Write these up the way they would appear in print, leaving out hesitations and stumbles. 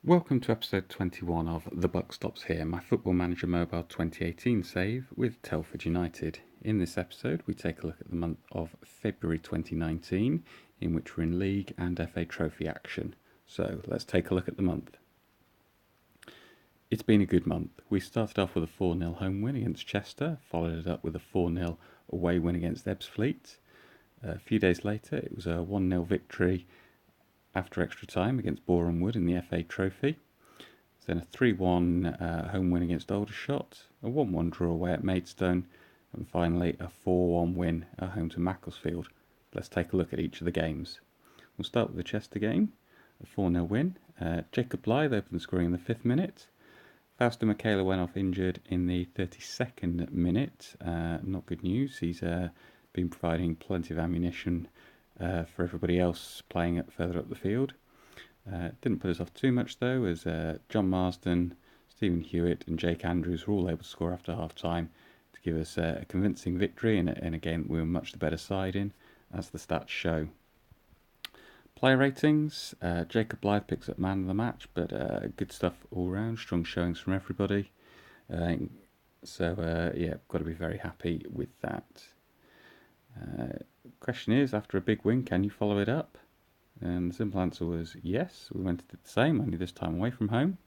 Welcome to episode 21 of The Buck Stops Here, my Football Manager Mobile 2018 save with Telford United. In this episode we take a look at the month of February 2019, in which we're in League and FA Trophy action. So let's take a look at the month. It's been a good month. We started off with a 4-0 home win against Chester, followed it up with a 4-0 away win against Ebbsfleet. A few days later it was a 1-0 victory after extra time against Boreham Wood in the FA Trophy. Then a 3-1 home win against Aldershot, a 1-1 draw away at Maidstone, and finally a 4-1 win at home to Macclesfield. Let's take a look at each of the games. We'll start with the Chester game, a 4-0 win. Jacob Blythe opened the scoring in the 5th minute. Fausto Michaela went off injured in the 32nd minute. Not good news. He's been providing plenty of ammunition for everybody else playing further up the field. Didn't put us off too much though, as John Marsden, Stephen Hewitt and Jake Andrews were all able to score after half time to give us a convincing victory in a game that we were much the better side in, as the stats show. Player ratings, Jacob Blythe picks up man of the match, but good stuff all round, strong showings from everybody. Yeah, got to be very happy with that. Question is, after a big win, can you follow it up? And the simple answer was yes. We went to do the same, only this time away from home.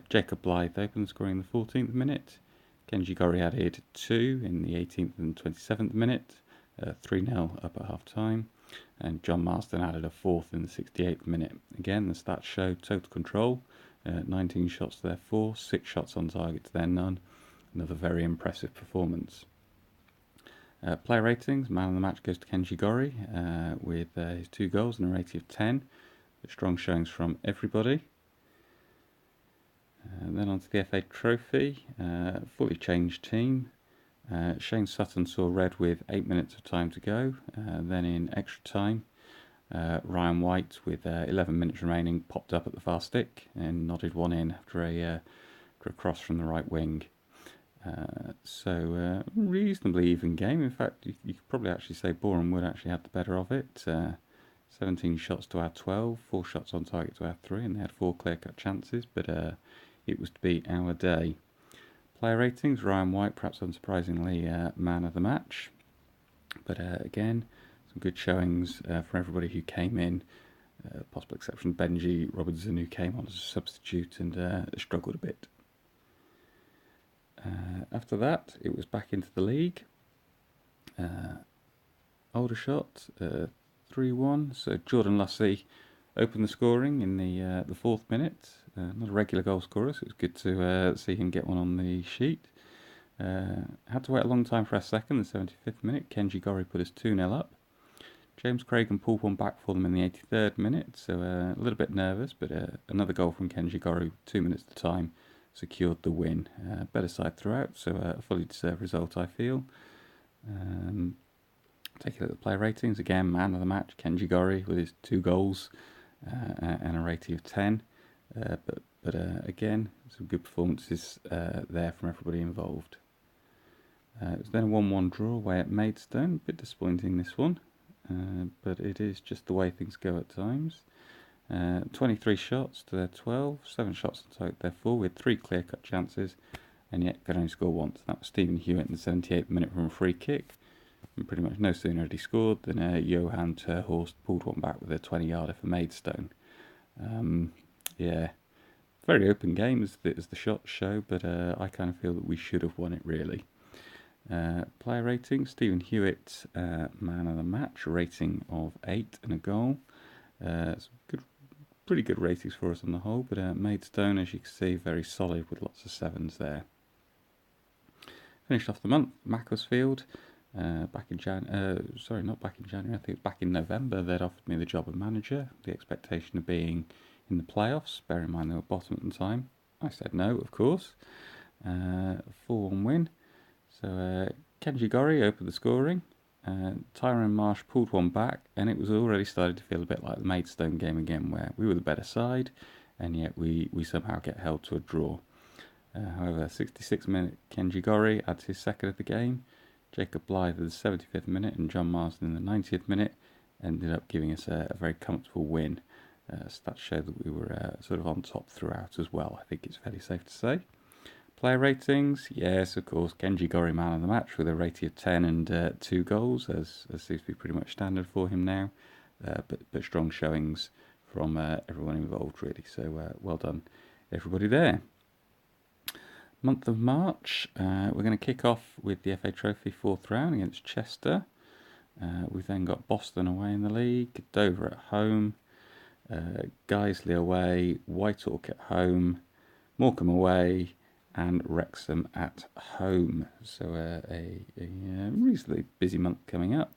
Jacob Blythe opened scoring in the 14th minute. Kenji Gori added 2 in the 18th and 27th minute, 3-0 up at half time. And John Marsden added a 4th in the 68th minute. Again, the stats show total control, 19 shots to their 4, 6 shots on target to their none. Another very impressive performance. Player ratings, man of the match goes to Kenji Gori with his 2 goals and a rating of 10. Strong showings from everybody. Then on to the FA Trophy, fully changed team. Shane Sutton saw red with 8 minutes of time to go. Then in extra time, Ryan White with 11 minutes remaining popped up at the far stick and nodded one in after a cross from the right wing. Reasonably even game. In fact, you could probably actually say Boreham Wood actually had the better of it. 17 shots to our 12, 4 shots on target to our 3, and they had 4 clear-cut chances, but it was to be our day. Player ratings, Ryan White, perhaps unsurprisingly, man of the match. But again, some good showings from everybody who came in. Possible exception, Benji Robinson, who came on as a substitute and struggled a bit. After that, it was back into the league. Aldershot, 3-1. So Jordan Lussey opened the scoring in the 4th minute. Not a regular goal scorer, so it was good to see him get one on the sheet. Had to wait a long time for our second, the 75th minute. Kenji Gori put us 2-0 up. James Craig pulled one back for them in the 83rd minute, so a little bit nervous, but another goal from Kenji Gori with 2 minutes to time secured the win. Better side throughout, so a fully deserved result, I feel. Take a look at the player ratings. Again, man of the match, Kenji Gori with his 2 goals and a rating of 10. But again, some good performances there from everybody involved. It was then a 1-1 draw away at Maidstone. A bit disappointing, this one, but it is just the way things go at times. 23 shots to their 12, 7 shots on target to their 4, with 3 clear-cut chances, and yet could only score once. That was Stephen Hewitt in the 78th minute from a free kick. And pretty much no sooner had he scored than Johan Terhorst pulled one back with a 20-yarder for Maidstone. Very open game as the shots show, but I kind of feel that we should have won it, really. Player rating, Stephen Hewitt, man of the match, rating of 8 and a goal. Pretty good ratings for us on the whole, but Maidstone, as you can see, very solid with lots of 7s there. Finished off the month, Macclesfield. Not back in January, I think it was back in November, they'd offered me the job of manager, the expectation of being in the playoffs, bear in mind they were bottom at the time. I said no, of course. 4-1 win. So Kenji Gori opened the scoring, Tyrone Marsh pulled one back, and it was already starting to feel a bit like the Maidstone game again, where we were the better side, and yet we somehow get held to a draw. However, 66th minute, Kenji Gori adds his 2nd of the game. Jacob Blythe at the 75th minute and John Marsden in the 90th minute ended up giving us a very comfortable win. Stats show that we were sort of on top throughout as well, I think it's fairly safe to say. Player ratings, yes, of course, Kenji Gori man of the match with a rating of 10 and 2 goals, as seems to be pretty much standard for him now. But strong showings from everyone involved, really. So well done, everybody there. Month of March, we're going to kick off with the FA Trophy 4th round against Chester. We've then got Boston away in the league, Dover at home, Guiseley away, Whitehawk at home, Morecambe away, and Wrexham at home. So a reasonably busy month coming up.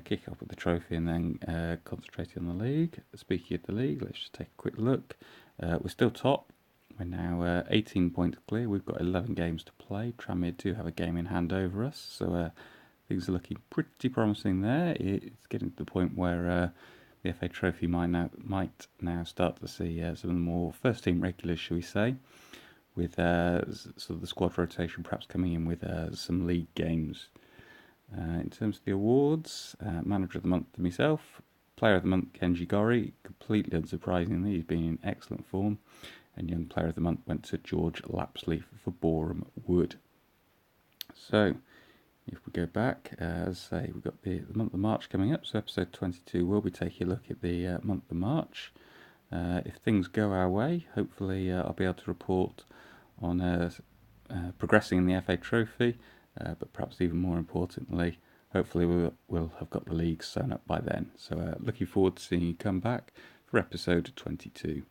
Kick off with the trophy and then concentrating on the league. Speaking of the league, let's just take a quick look. We're still top. We're now 18 points clear. We've got 11 games to play. Tranmere do have a game in hand over us, so things are looking pretty promising there. It's getting to the point where the FA Trophy might now start to see some of the more first-team regulars, shall we say, with sort of the squad rotation perhaps coming in with some league games. In terms of the awards, Manager of the Month to myself, Player of the Month Kenji Gori, completely unsurprisingly, he's been in excellent form, and Young Player of the Month went to George Lapsley for Boreham Wood. So, if we go back, as I say, we've got the month of March coming up, so episode 22 will be taking a look at the month of March. If things go our way, hopefully I'll be able to report on progressing in the FA Trophy, but perhaps even more importantly, hopefully we'll have got the league sewn up by then. So looking forward to seeing you come back for episode 22.